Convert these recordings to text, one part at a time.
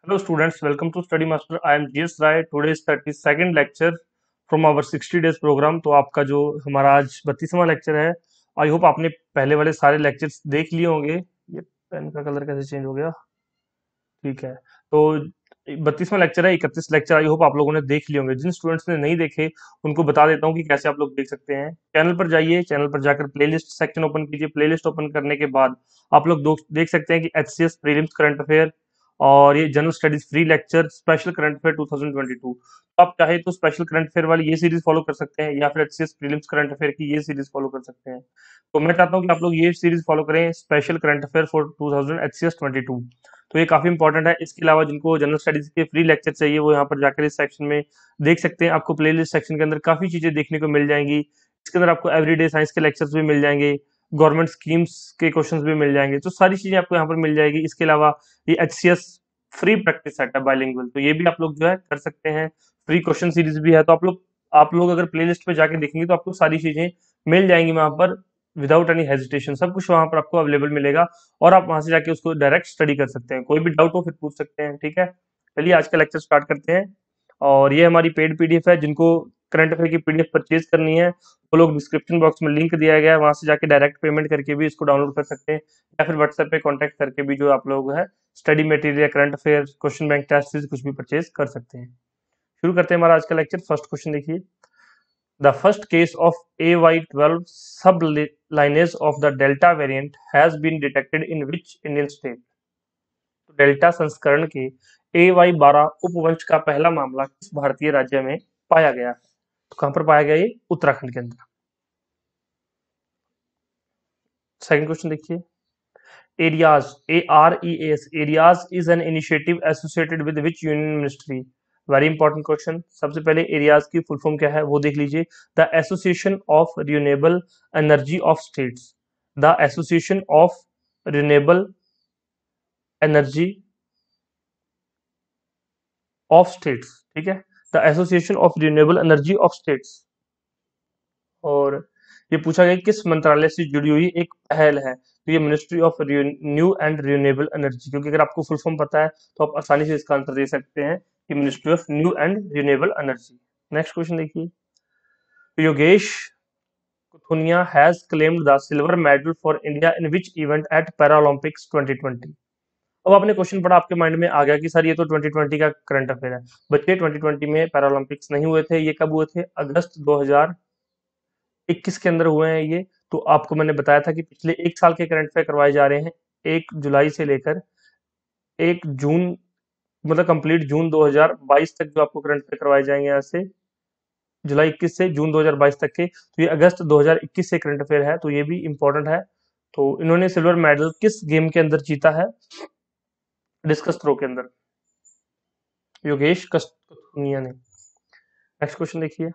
Hello students, welcome to Study Master. I am GS Rai. Today is 32nd lecture from our 60 days program. तो आपका जो हमारा आज 32वां lecture है, I hope आपने पहले वाले सारे लेक्चर्स देख लिए होंगे। ये पेन का कलर कैसे चेंज हो गया? ठीक है। तो 32वां लेक्चर है, 31 लेक्चर आई होप आप लोगों ने देख लिए होंगे। जिन स्टूडेंट्स ने नहीं देखे उनको बता देता हूँ कि कैसे आप लोग देख सकते हैं। चैनल पर जाइए, चैनल पर जाकर प्लेलिस्ट सेक्शन ओपन कीजिए। प्लेलिस्ट ओपन करने के बाद आप लोग देख सकते हैं कि एचसीएस प्रीलिम्स करंट अफेयर और ये general studies free lecture special current affair 2022। तो आप चाहे तो स्पेशल करंट अफेयर वाली ये सीरीज फॉलो कर सकते हैं या फिर एचसीएस प्रीलिम्स करंट अफेयर की ये सीरीज फॉलो कर सकते हैं। तो मैं चाहता हूँ कि आप लोग ये सीरीज फॉलो करें, special current affair for 2000 HCS 22। तो ये काफी इंपॉर्टेंट है। इसके अलावा जिनको जनरल स्टडीज के फ्री लेक्चर चाहिए वो यहाँ पर जाकर इस सेक्शन में देख सकते हैं। आपको प्लेलिस्ट सेक्शन के अंदर काफी चीजें देखने को मिल जाएंगी। इसके अंदर आपको एवरीडे साइंस के लेक्चर्स भी मिल जाएंगे, गवर्नमेंट स्कीम्स के क्वेश्चंस भी मिल जाएंगे। तो सारी चीजें आपको यहाँ पर मिल जाएगी। इसके अलावा ये एचसीएस फ्री प्रैक्टिस सेट है बाइलिंगुअल, तो ये भी आप लोग जो है कर सकते हैं। फ्री क्वेश्चन सीरीज भी है। तो आप लोग अगर प्लेलिस्ट पे जाके देखेंगे तो आपको सारी चीजें मिल जाएंगी वहां पर विदाउट एनी हेजिटेशन। सब कुछ वहां पर आपको अवेलेबल मिलेगा और आप वहां से जाके उसको डायरेक्ट स्टडी कर सकते हैं। कोई भी डाउट हो फिर पूछ सकते हैं। ठीक है, चलिए आज का लेक्चर स्टार्ट करते हैं। और ये हमारी पेड पीडीएफ है। जिनको करंट अफेयर की पीडीएफ परचेज करनी है वो लोग डिस्क्रिप्शन बॉक्स में लिंक दिया गया है, वहां से जाके डायरेक्ट पेमेंट करके भी इसको डाउनलोड कर सकते हैं या फिर व्हाट्सएप पे कांटेक्ट करके भी जो आप लोग है study material, current affair, question bank test कुछ भी परचेज कर सकते हैं। शुरू करते हैं हमारा आज का लेक्चर। फर्स्ट क्वेश्चन देखिए, the first case of AY12 सब lineage of the Delta variant has been detected in which Indian state? तो डेल्टा संस्करण के AY12 उपवंश का पहला मामला किस भारतीय राज्य में पाया गया? तो कहां पर पाया गया? ये उत्तराखंड के अंदर। सेकंड क्वेश्चन देखिए, areas AREAS areas is an initiative associated with which union ministry? Very important question. सबसे पहले एरियाज की फुल फॉर्म क्या है वो देख लीजिए। The association of renewable energy of states. The association of renewable energy of states. ठीक है, the association of renewable energy of states. और ये पूछा गया किस मंत्रालय से जुड़ी हुई एक पहल है? तो ये ministry of new and renewable energy, क्योंकि अगर आपको फुल फॉर्म पता है तो आप आसानी से इसका आंसर दे सकते हैं कि ministry of new and renewable energy. Next question देखिए, Yogesh Kathuniya has claimed the silver medal for India in which event at Paralympics 2020? अब आपने क्वेश्चन पढ़ा, आपके माइंड में आ गया कि सर ये तो 2020 का करंट अफेयर है। बच्चे 2020 में पैरालंपिक्स नहीं हुए थे। ये कब हुए थे? अगस्त 2021 के अंदर हुए हैं ये। तो आपको मैंने बताया था कि पिछले एक साल के करंट अफेयर करवाए जा रहे हैं। 1 जुलाई से लेकर 1 जून, मतलब कंप्लीट जून 2022 तक जो आपको करंट अफेयर करवाए जाएंगे यहाँ से जुलाई 21 से जून 2022 तक के। तो ये अगस्त 2021 से करंट अफेयर है, तो ये भी इंपॉर्टेंट है। तो इन्होंने सिल्वर मेडल किस गेम के अंदर जीता है? डिस्कस थ्रो के अंदर, योगेश कथुनिया ने। नेक्स्ट क्वेश्चन देखिए,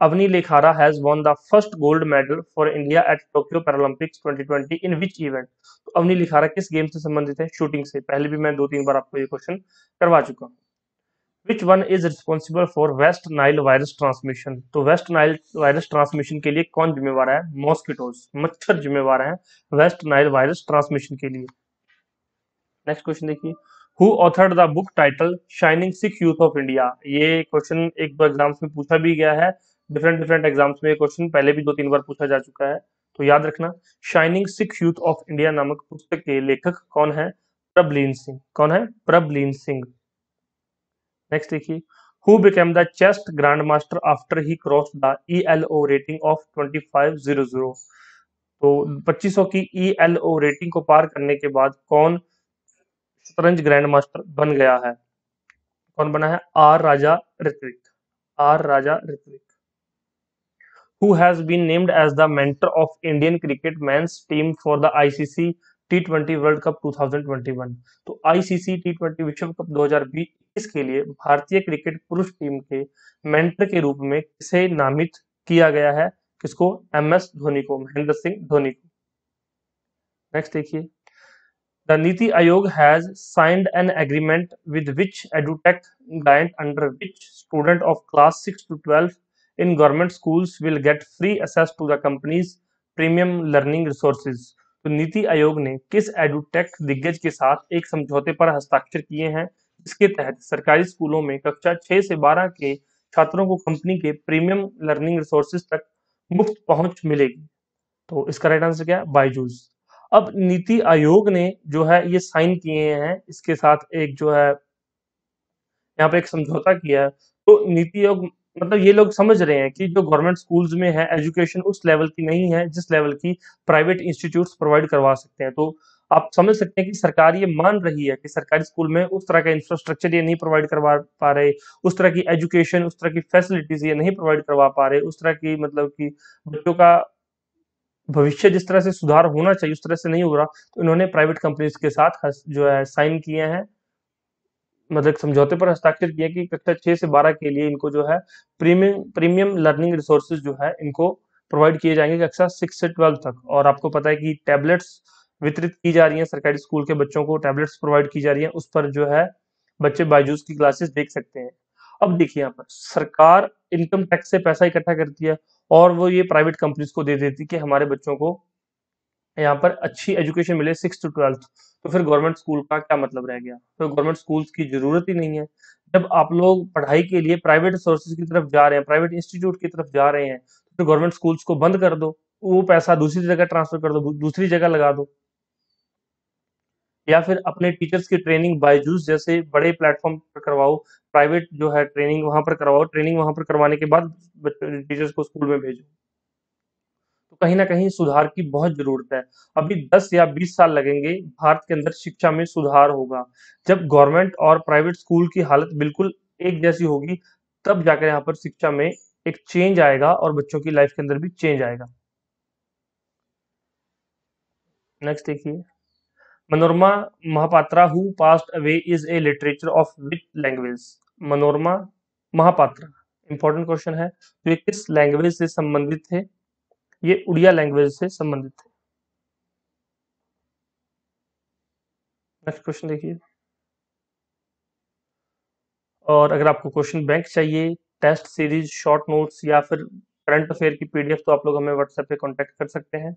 Avani Lekhara has won the first gold medal for India at Tokyo Paralympics 2020 in which event? तो अवनी लेखारा किस गेम से संबंधित है? शूटिंग से। पहले भी मैं 2-3 बार आपको ये क्वेश्चन करवा चुका हूँ। Which one is responsible for West Nile virus transmission? तो वेस्ट नाइल वायरस ट्रांसमिशन के लिए कौन जिम्मेवार है? मॉस्किटोज, मच्छर जिम्मेवार है वेस्ट नाइल वायरस ट्रांसमिशन के लिए। नेक्स्ट क्वेश्चन देखिए, who authored the book title shining Sikh youth of India? ये क्वेश्चन एक दो एग्जाम्स में पूछा भी गया है। डिफरेंट डिफरेंट एग्जाम्स में ये क्वेश्चन पहले भी 2-3 बार पूछा जा चुका है। तो याद रखना, shining Sikh youth of India नामक पुस्तक के लेखक कौन है? प्रभलीन सिंह। कौन है? प्रभलीन सिंह। नेक्स्ट देखिए, who became the chest grand master after he crossed the ELO rating of 2500? तो 2500 की ELO रेटिंग को पार करने के बाद कौन शतरंज ग्रैंड मास्टर बन गया है? कौन बना है? R Raja Rithvik. R Raja Rithvik. Who has been named as the mentor of Indian cricket men's team for the ICC T20 world cup 2021? तो ICC T20 विश्व कप 2021 के लिए भारतीय क्रिकेट पुरुष टीम के मेंटर के रूप में किसे नामित किया गया है? किसको? MS धोनी को, महेंद्र सिंह धोनी को। नेक्स्ट देखिए, The Niti Aayog has signed an agreement with which edutech giant under which student of class 6 to 12 in government schools will get free access to the company's premium learning resources? तो नीति आयोग ने किस edutech दिग्गज के साथ एक समझौते पर हस्ताक्षर किए हैं इसके तहत सरकारी स्कूलों में कक्षा 6 से 12 के छात्रों को कंपनी के प्रीमियम लर्निंग रिसोर्सेज तक मुफ्त पहुंच मिलेगी। तो इसका राइट आंसर क्या है? बायजूस। अब नीति आयोग ने जो है ये साइन किए हैं, इसके साथ एक जो है यहाँ पे एक समझौता किया है। तो नीति आयोग मतलब ये लोग समझ रहे हैं कि जो गवर्नमेंट स्कूल्स में है एजुकेशन उस लेवल की नहीं है जिस लेवल की प्राइवेट इंस्टीट्यूट्स प्रोवाइड करवा सकते हैं। तो आप समझ सकते हैं कि सरकार ये मान रही है कि सरकारी स्कूल में उस तरह का इंफ्रास्ट्रक्चर ये नहीं प्रोवाइड करवा पा रहे, उस तरह की एजुकेशन, उस तरह की फैसिलिटीज ये नहीं प्रोवाइड करवा पा रहे, उस तरह की मतलब कि बच्चों का भविष्य जिस तरह से सुधार होना चाहिए उस तरह से नहीं हो रहा। तो इन्होंने प्राइवेट कंपनीज के साथ जो है साइन किए हैं, मतलब एक समझौते पर हस्ताक्षर किया कि कक्षा 6 से 12 के लिए इनको जो है प्रीमियम प्रीमियम लर्निंग रिसोर्सेज जो है इनको प्रोवाइड किए जाएंगे कक्षा 6 से 12 तक। और आपको पता है कि टैबलेट्स वितरित की जा रही हैं, सरकारी स्कूल के बच्चों को टैबलेट्स प्रोवाइड की जा रही हैं, उस पर जो है बच्चे बायजूस की क्लासेस देख सकते हैं। अब देखिए यहाँ पर सरकार इनकम टैक्स से पैसा इकट्ठा करती है और वो ये प्राइवेट कंपनीज को दे देती है कि हमारे बच्चों को यहाँ पर अच्छी एजुकेशन मिले 6 to 12। तो फिर गवर्नमेंट स्कूल का क्या मतलब रह गया? तो गवर्नमेंट स्कूल्स की जरूरत ही नहीं है। जब आप लोग पढ़ाई के लिए प्राइवेट सोर्सेज की तरफ जा रहे हैं, प्राइवेट इंस्टीट्यूट की तरफ जा रहे हैं, तो गवर्नमेंट स्कूल्स को बंद कर दो, वो पैसा दूसरी जगह ट्रांसफर कर दो, दूसरी जगह लगा दो, या फिर अपने टीचर्स की ट्रेनिंग बायजूस जैसे बड़े प्लेटफॉर्म पर करवाओ, प्राइवेट जो है ट्रेनिंग वहां पर करवाओ, ट्रेनिंग वहां पर करवाने के बाद टीचर्स को स्कूल में भेजो। तो कहीं न कहीं सुधार की बहुत ज़रूरत है। अभी 10 या 20 साल लगेंगे, भारत के अंदर शिक्षा में सुधार होगा। जब गवर्नमेंट और प्राइवेट स्कूल की हालत बिल्कुल एक जैसी होगी, तब जाकर यहाँ पर शिक्षा में एक चेंज आएगा और बच्चों की लाइफ के अंदर भी चेंज आएगा। नेक्स्ट देखिए, Manorama Mahapatra who passed away is a literature of which language? Manorama Mahapatra, important question है। तो ये किस लैंग्वेज से संबंधित थे? ये उड़िया लैंग्वेज से संबंधित थे। नेक्स्ट क्वेश्चन देखिए। और अगर आपको क्वेश्चन बैंक चाहिए, टेस्ट सीरीज, शॉर्ट नोट्स या फिर करंट अफेयर की पीडीएफ, तो आप लोग हमें व्हाट्सएप पे कांटेक्ट कर सकते हैं।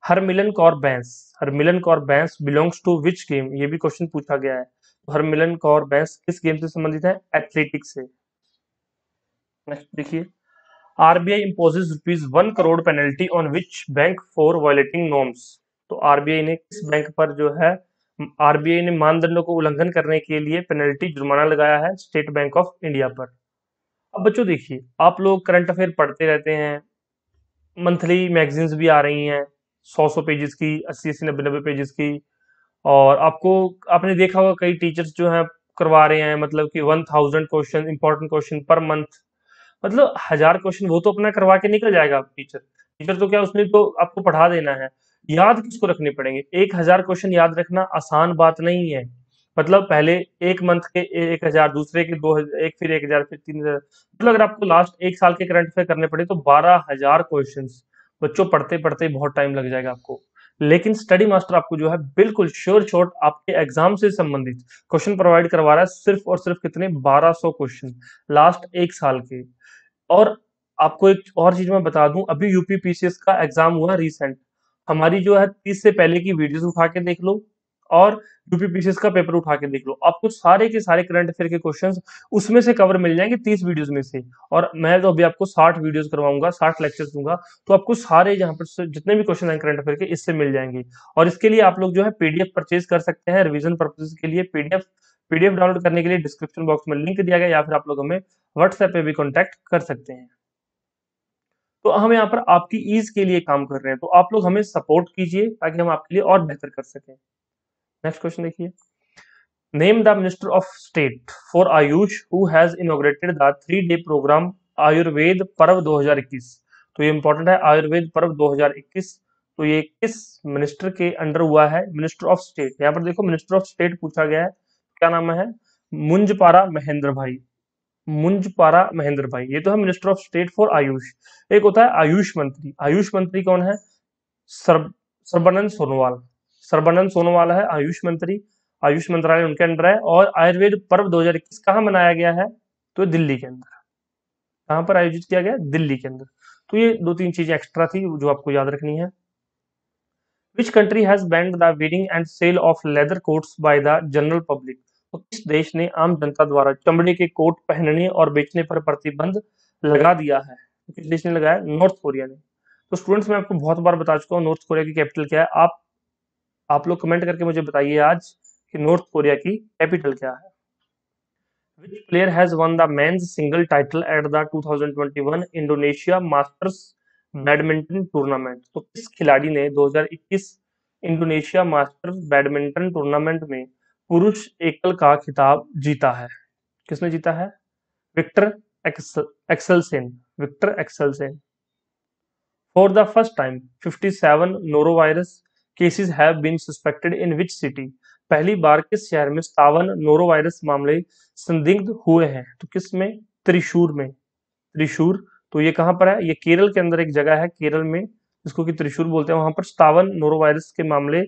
Harmilan Kaur Bains, Harmilan Kaur Bains belongs to which game? ये भी क्वेश्चन पूछा गया है। तो हरमिलन कौर बैंस किस गेम से संबंधित है? एथलेटिक्स से। नेक्स्ट देखिए, RBI imposes ₹1 crore penalty on which bank for violating norms? तो आरबीआई ने किस बैंक पर जो है आरबीआई ने मानदंडों को उल्लंघन करने के लिए पेनल्टी जुर्माना लगाया है? स्टेट बैंक ऑफ इंडिया पर। अब बच्चों देखिए, आप लोग करंट अफेयर पढ़ते रहते हैं, मंथली मैगजीन्स भी आ रही हैं 100 पेजेस की, 80 90 पेजेस की। और आपको आपने देखा होगा कई टीचर्स जो हैं करवा रहे हैं, मतलब कि 1000 question important question per month, मतलब 1000 क्वेश्चन वो तो अपना करवा के निकल जाएगा टीचर। टीचर तो क्या, उसने तो आपको पढ़ा देना है, याद किसको रखने पड़ेंगे? 1000 क्वेश्चन याद रखना आसान बात नहीं है। मतलब पहले एक मंथ के 1000, दूसरे के 2000, एक फिर 1000, फिर 3000, मतलब अगर आपको लास्ट एक साल के करंट अफेयर करने पड़े तो 12,000 क्वेश्चन बच्चों पढ़ते पढ़ते बहुत टाइम लग जाएगा आपको। लेकिन स्टडी मास्टर आपको जो है बिल्कुल श्योर शॉट आपके एग्जाम से संबंधित क्वेश्चन प्रोवाइड करवा रहा है, सिर्फ और सिर्फ कितने? 1200 क्वेश्चन लास्ट एक साल के। और आपको एक और चीज मैं बता दूं, अभी यूपीपीसीएस का एग्जाम हुआ रिसेंट, हमारी जो है 30 से पहले की वीडियोस उठा के देख लो और यूपीपीसीएस का पेपर उठा के देख लो, आपको सारे के सारे करंट अफेयर के क्वेश्चंस उसमें से कवर मिल जाएंगे 30 वीडियोस में से। और मैं तो अभी आपको 60 वीडियोस करवाऊंगा, 60 लेक्चर्स दूंगा, तो आपको सारे जहां पर जितने भी क्वेश्चन हैं करंट अफेयर के इससे मिल जाएंगे। और इसके लिए आप लोग जो है पीडीएफ परचेज कर सकते हैं रिवीजन पर्पज के लिए। पीडीएफ पीडीएफ डाउनलोड करने के लिए डिस्क्रिप्शन बॉक्स में लिंक दिया गया, या फिर आप लोग हमें व्हाट्सएप पे भी कॉन्टैक्ट कर सकते हैं। तो हम यहाँ पर आपकी ईज के लिए काम कर रहे हैं, तो आप लोग हमें सपोर्ट कीजिए ताकि हम आपके लिए और बेहतर कर सकें। नेक्स्ट क्वेश्चन देखिए, name the minister of state for AYUSH who has inaugurated the 3 day programme Ayurveda Parv 2021। तो ये इंपॉर्टेंट है, आयुर्वेद पर्व 2021। तो ये किस मिनिस्टर के अंडर हुआ है? Minister of state. यहाँ पर देखो मिनिस्टर ऑफ स्टेट पूछा गया है, क्या नाम है? मुंजपारा महेंद्र भाई, मुंजपारा महेंद्र भाई, ये तो है minister of state for Ayush. एक होता है आयुष मंत्री, आयुष मंत्री कौन है? सर सर्बानंद सोनोवाल, सर्बानंद सोनोवाल है आयुष मंत्री, आयुष मंत्रालय उनके अंडर है। और आयुर्वेद पर्व 2021 कहाँ मनाया गया है? तो दिल्ली के अंदर। कहाँ पर आयोजित किया गया? दिल्ली के अंदर। तो ये दो तीन चीजें एक्स्ट्रा थी जो आपको याद रखनी है। Which country has banned the wearing and sale of leather coats by the general public? तो किस देश ने आम जनता द्वारा चमड़े के कोट पहनने और बेचने पर प्रतिबंध लगा दिया है? तो किस देश ने लगाया? नॉर्थ कोरिया ने। तो स्टूडेंट्स मैं आपको बहुत बार बता चुका हूँ नॉर्थ कोरिया की कैपिटल क्या है। आप लोग कमेंट करके मुझे बताइए आज कि नॉर्थ कोरिया की कैपिटल क्या है। Which player has won the men's single title at the 2021 Indonesia masters badminton tournament? तो किस खिलाड़ी ने 2021 इंडोनेशिया मास्टर्स बैडमिंटन टूर्नामेंट में पुरुष एकल का खिताब जीता है? किसने जीता है? Viktor Axelsen. Viktor Axelsen. For the first time, 57 norovirus cases have been suspected in which city? पहली बार किस शहर में 57 नोरोवायरस मामले संदिग्ध हुए हैं? तो किस में? त्रिशूर में। त्रिशूर। तो ये कहां पर है? ये केरल के अंदर एक जगह है, केरल में, जिसको कि त्रिशूर बोलते हैं। वहां पर 57 नोरोवायरस के मामले,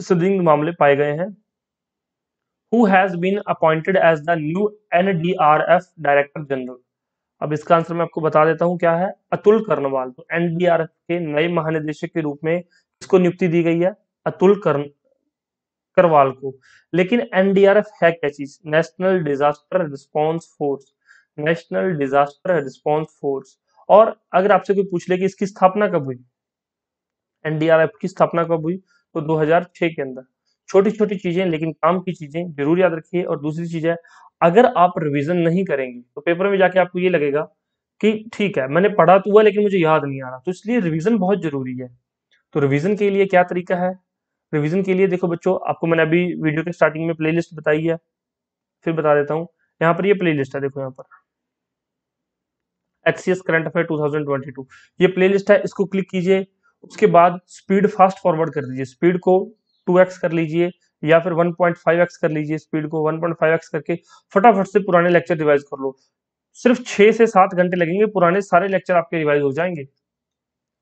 संदिग्ध मामले पाए गए हैं। Who has been appointed as the new NDRF director general? अब इसका आंसर मैं आपको बता देता हूं क्या है। अतुल कर्णवाल। तो एनडीआरएफ के नए महानिदेशक के रूप में इसको नियुक्ति दी गई है, अतुल करवाल को। लेकिन एनडीआरएफ है क्या चीज? National disaster response force. National disaster response force. और अगर आपसे कोई पूछ ले कि इसकी स्थापना कब हुई, एनडीआरएफ की स्थापना कब हुई, तो 2006 के अंदर। छोटी छोटी चीजें लेकिन काम की चीजें जरूर याद रखिए। और दूसरी चीज है, अगर आप रिवीजन नहीं करेंगे तो पेपर में जाके आपको ये लगेगा कि ठीक है मैंने पढ़ा तो हुआ लेकिन मुझे याद नहीं आ रहा। तो इसलिए रिवीजन बहुत जरूरी है। तो रिवीजन के लिए क्या तरीका है? रिवीजन के लिए देखो बच्चों, आपको मैंने अभी वीडियो के स्टार्टिंग में प्लेलिस्ट बताई है, फिर बता देता हूँ। यहाँ पर ये प्लेलिस्ट है, देखो यहाँ पर एक्सीएस करंट अफेयर 2022, ये प्लेलिस्ट है, इसको क्लिक कीजिए। उसके बाद स्पीड फास्ट फॉरवर्ड कर दीजिए, स्पीड को 2x कर लीजिए या फिर 1.5x कर लीजिए। स्पीड को 1.5x करके फटाफट से पुराने लेक्चर रिवाइज कर लो। सिर्फ 6 से 7 घंटे लगेंगे, पुराने सारे लेक्चर आपके रिवाइज हो जाएंगे।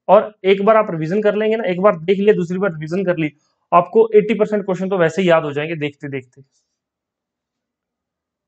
और एक बार आप रिवीजन कर लेंगे ना, एक बार देख लिया, दूसरी बार रिवीजन कर ली, आपको 80% क्वेश्चन तो वैसे ही याद हो जाएंगे देखते देखते।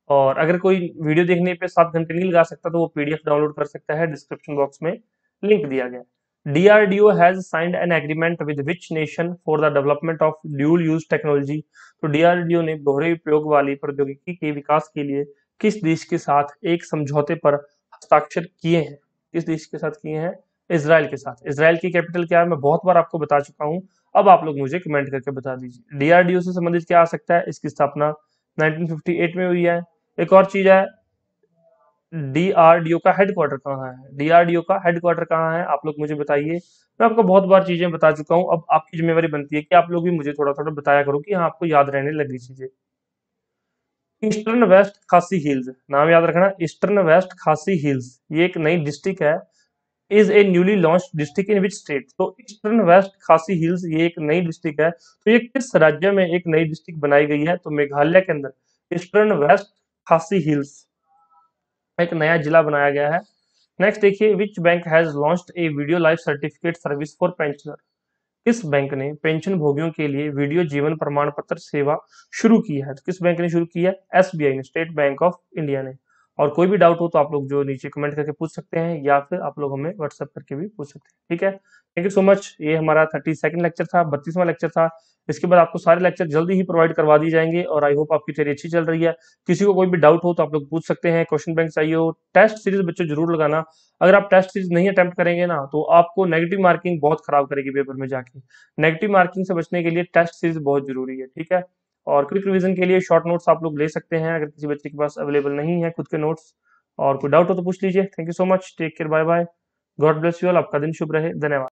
और अगर कोई वीडियो देखने पे 7 घंटे नहीं लगा सकता तो वो पीडीएफ डाउनलोड कर सकता है, डिस्क्रिप्शन बॉक्स में लिंक दिया गया है। DRDO has signed an agreement with which nation for the development of dual use technology? तो डीआरडीओ ने दोहरे उपयोग वाली प्रौद्योगिकी के विकास के लिए किस देश के साथ एक समझौते पर हस्ताक्षर किए हैं? किस देश के साथ किए हैं? इसराइल के साथ। इसराइल की कैपिटल क्या है? मैं बहुत बार आपको बता चुका हूं, अब आप लोग मुझे कमेंट करके बता दीजिए। डीआरडीओ से संबंधित क्या आ सकता है? इसकी स्थापना 1958 में हुई है। एक और चीज है, डीआरडीओ का हेडक्वार्टर कहाँ है? डीआरडीओ का हेडक्वार्टर कहाँ है? आप लोग मुझे बताइए। मैं आपको बहुत बार चीजें बता चुका हूँ, अब आपकी जिम्मेवारी बनती है कि आप लोग भी मुझे थोड़ा थोड़ा बताया करो कि हाँ आपको याद रहने लगी चीजें। ईस्टर्न वेस्ट खासी हिल्स, नाम याद रखना, ईस्टर्न वेस्ट खासी हिल्स, ये एक नई डिस्ट्रिक्ट है। Is a newly launch district in which state? तो ईस्टर्न वेस्ट खासी हिल्स ये एक नई डिस्ट्रिक्ट है। तो ये किस राज्य में एक नई डिस्ट्रिक्ट बनाई गई है? तो मेघालय के अंदर ईस्टर्न वेस्ट खासी हिल्स एक नया जिला बनाया गया है। नेक्स्ट देखिए, which bank has launched A video life certificate service for pensioner? किस बैंक ने पेंशन भोगियों के लिए वीडियो जीवन प्रमाण पत्र सेवा शुरू की है? तो किस बैंक ने शुरू की है? एसबीआई ने, स्टेट बैंक ऑफ इंडिया ने। और कोई भी डाउट हो तो आप लोग जो नीचे कमेंट करके पूछ सकते हैं या फिर आप लोग हमें व्हाट्सएप करके भी पूछ सकते हैं। ठीक है, थैंक यू सो मच। ये हमारा 32वां लेक्चर था, 32वां लेक्चर था। इसके बाद आपको सारे लेक्चर जल्दी ही प्रोवाइड करवा दिए जाएंगे और आई होप आपकी तैयारी अच्छी चल रही है। किसी को कोई भी डाउट हो तो आप लोग पूछ सकते हैं, क्वेश्चन बैंक चाहिए हो, टेस्ट सीरीज बच्चों जरूर लगाना। अगर आप टेस्ट सीरीज नहीं अटेम्प्ट करेंगे ना तो आपको नेगेटिव मार्किंग बहुत खराब करेगी पेपर में जाके। नेगेटिव मार्किंग से बचने के लिए टेस्ट सीरीज बहुत जरूरी है। ठीक है, और क्विक रिवीजन के लिए शॉर्ट नोट्स आप लोग ले सकते हैं अगर किसी बच्चे के पास अवेलेबल नहीं है खुद के नोट्स। और कोई डाउट हो तो पूछ लीजिए। Thank you so much, take care, bye bye, God bless you all, आपका दिन शुभ रहे, धन्यवाद।